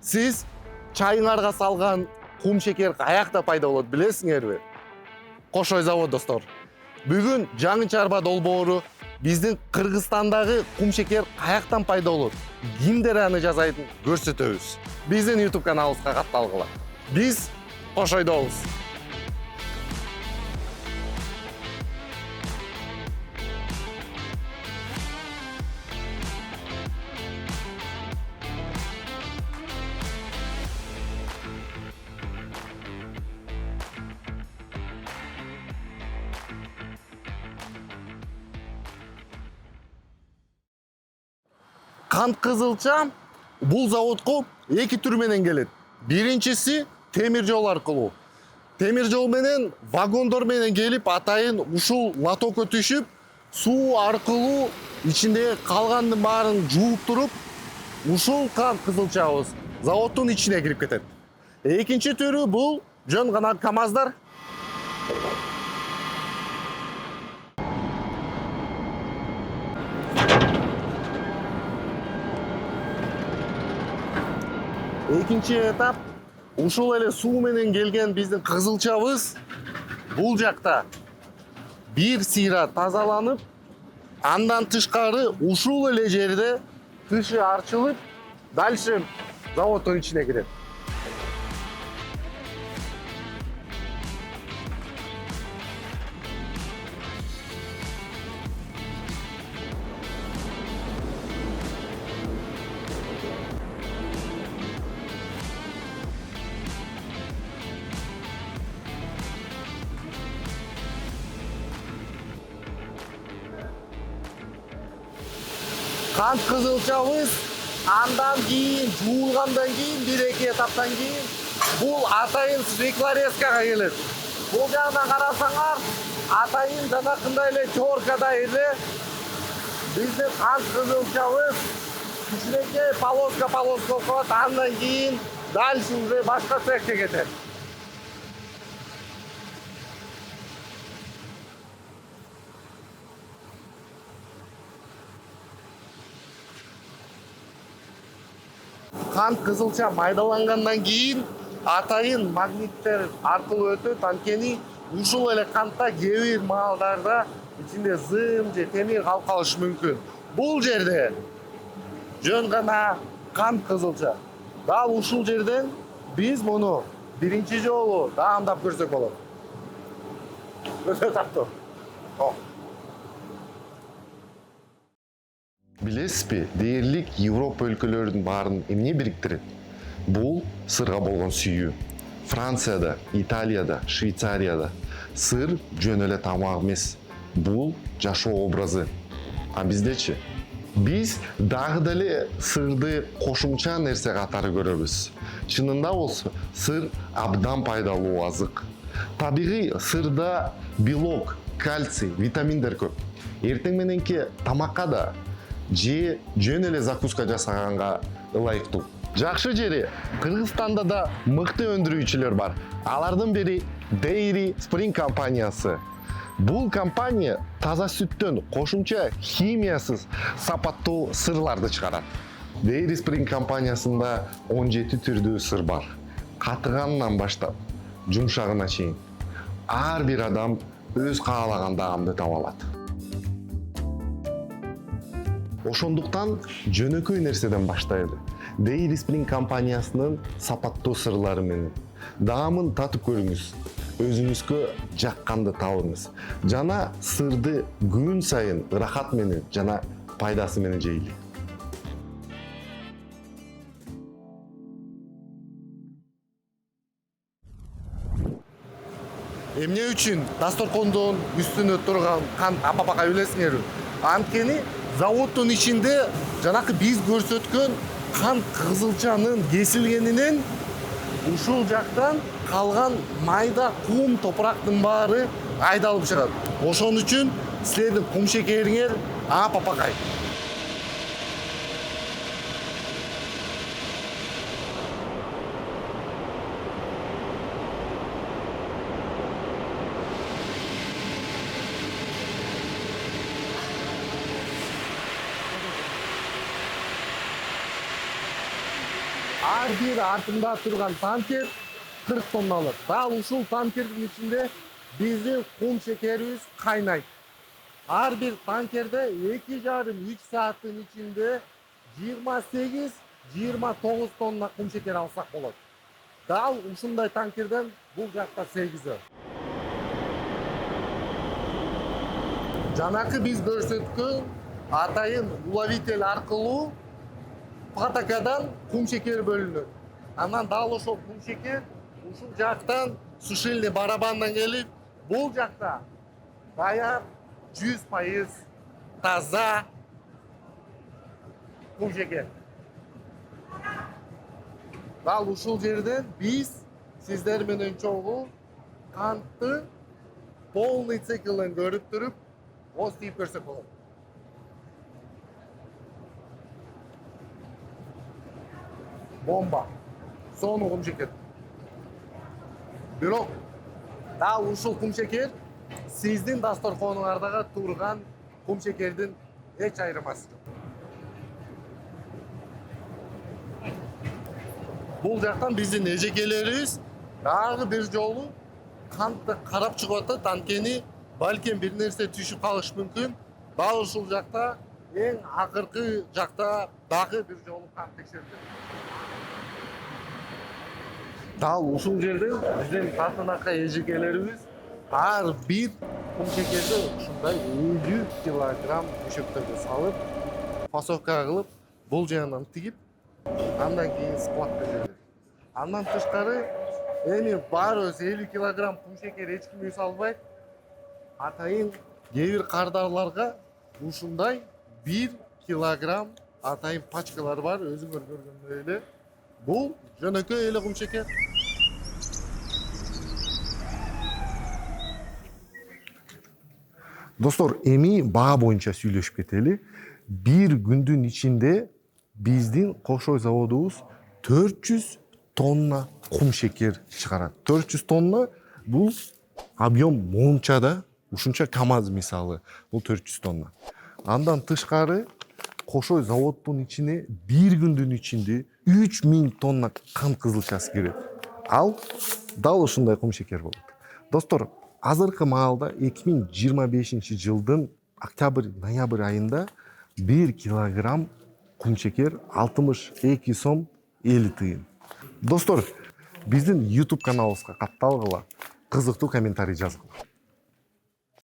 Сиз чайыңарга салган кум шекер каякта пайда болот билесиңерби? Кошой завод достор. Бүгүн жаңы чарба долбоору биздин Кыргызстандагы кум шекер каяктан пайда болот? Кимдер аны жасайтын көрсөтөбүз. Биздин YouTube каналыбызга катталгыла. Биз Кошойдобуз. Кант кызылча бул заводко эки түр менен келет. Биринчиси темир жол аркылуу. Темир жол менен вагондор менен келип атайын ушул лотокко түшүп, суу аркылуу ичиндеги калгандын баарын жууп туруп, ушул кант кызылчабыз заводдун ичине кирип кетет. Экинчи түрү бул жөн гана КАМАЗдар. Экинчи этап ушул эле суу менен келген биздин кызылчабыз бул жакта бир сыйра тазаланып, андан тышкары ушул эле жерде тышы арчылып, дальше заводдун ичине кирет. Кант кызылчабыз андан кийин жуулгандан кийин бир-эки этаптан кийин бул атайын свеклорезкага келет. Бул жагынан карасаңар, атайын жанакындай эле чоркадай эле биздин кант кызылчабыз кичинекей полоска болот, андан кийин дальше уже башка цехке кетет. Кант кызылча майдалангандан кийин атайын магниттер аркылуу өтөт, анткени ушул эле кантта кээ бир маалдарда ичинде зым же темир калып калышы мүмкүн. Бул жерде жөн гана кант кызылча. Дал ушул жерден биз муну биринчи жолу даамдап көрсөк болот. Өтө тартуу. Билесизби, дээрлик Европа өлкөлөрүнүн баарын эмне бириктирет? Бул сырга болгон сүйүү. Францияда, Италияда, Швейцарияда сыр жөн эле тамак эмес. Бул жашоо образы. А биздечи? Биз дагы деле сырды кошумча нерсе катары көрөбүз. Чынында болсо, сыр абдан пайдалуу азык. Табигый сырда белок, кальций, витаминдер көп. Эртең мененки тамакка да же жөн эле закуска жасаганга ылайыктуу. Жакшы жери Кыргызстанда да мыкты өндүрүүчүлөр бар. Алардын бири Dairy Spring компаниясы. Бул компания таза сүттөн кошумча химиясыз сапаттуу сырларды чыгарат. Dairy Spring компаниясында 17 түрдүү сыр бар. Катыганынан баштап жумшагына чейин. Ар бир адам өз каалаган даамды таба алат. Ошондуктан жөнөкөй нерседен баштайлы. Dairy Spring компаниясынын сапаттуу сырлары менен даамын татып көрүңүз. Өзүңүзгө жакканды табыңыз. Жана сырды күн сайын ырахат менен жана пайдасы менен жейли. Эмне үчүн дасторкондун үстүнө турган кант апапака билесиңерби? Анткени заводдун ичинде жанакы биз көрсөткөн кант кызылчанын кесилгенинен ушул жактан калган майда кум топурактын баары айдалып чыгат. Ошон үчүн силердин кум шекериңер апапакай. ар бир артында турган танкер 40 тонналык. Дал ушул танкердин ичинде биздин кум шекерибиз кайнайт. Ар бир танкерде 2,5-3 сааттын ичинде 28-29 тонна кум шекер алсак болот. Дал ушундай танкерден бул жакта 8. Жанакы биз көрсөткөн атайын уловитель аркылуу патакадан кум шекер бөлүнөт. Анан дал ошол кум шекер ушул жактан сушильный барабандан келип, бул жакта даяр 100% таза кум шекер. Дал ушул жерден биз сиздер менен чогуу канттын полный циклын көрүп туруп, оз тийип көрсөк болот. Бомба. Сону кум шекер. Бирок дал ушул кум шекер сиздин дасторконуңардагы турган кум шекердин эч айырмасы жок. Бул жактан биздин эжекелерибиз дагы бир жолу кантты карап чыгып атат, анткени балким бир нерсе түшүп калышы мүмкүн. Дал ушул жакта эң акыркы жакта дагы бир жолу кант текшерилет. Дал ушул жерден биздин татынакай эжекелерибиз ар бир кум шекерди ушундай 50 килограмм мешөктөргө салып, фасовка кылып, бул жагынан тигип, андан кийин складка жүрөт. Андан тышкары эми баарыбыз 50 килограмм кум шекер эч ким үй салбайт. Атайын кээ бир кардарларга ушундай 1 килограмм атайын пачкалар бар, өзүңөр көргөндөй эле. Бул жөнөкөй эле кум шекер. Достор, эми баа боюнча сүйлөшүп кетели. Бир күндүн ичинде биздин Кошой заводубуз 400 тонна кум шекер чыгарат. 400 тонна бул объем мончада, ушунча КамАЗ мисалы, бул 400 тонна. Андан тышкары Кошой заводдун ичине бир күндүн ичинде 3000 тонна кант кызылчасы кирет. Ал дал ушундай кум шекер болот. Достор, азыркы маалда 2025 жылдын октябрь-ноябрь айында 1 килограмм кум шекер 62 сом 50 тыйын. Достор, биздин YouTube каналыбызга катталгыла, кызыктуу комментарий жазгыла.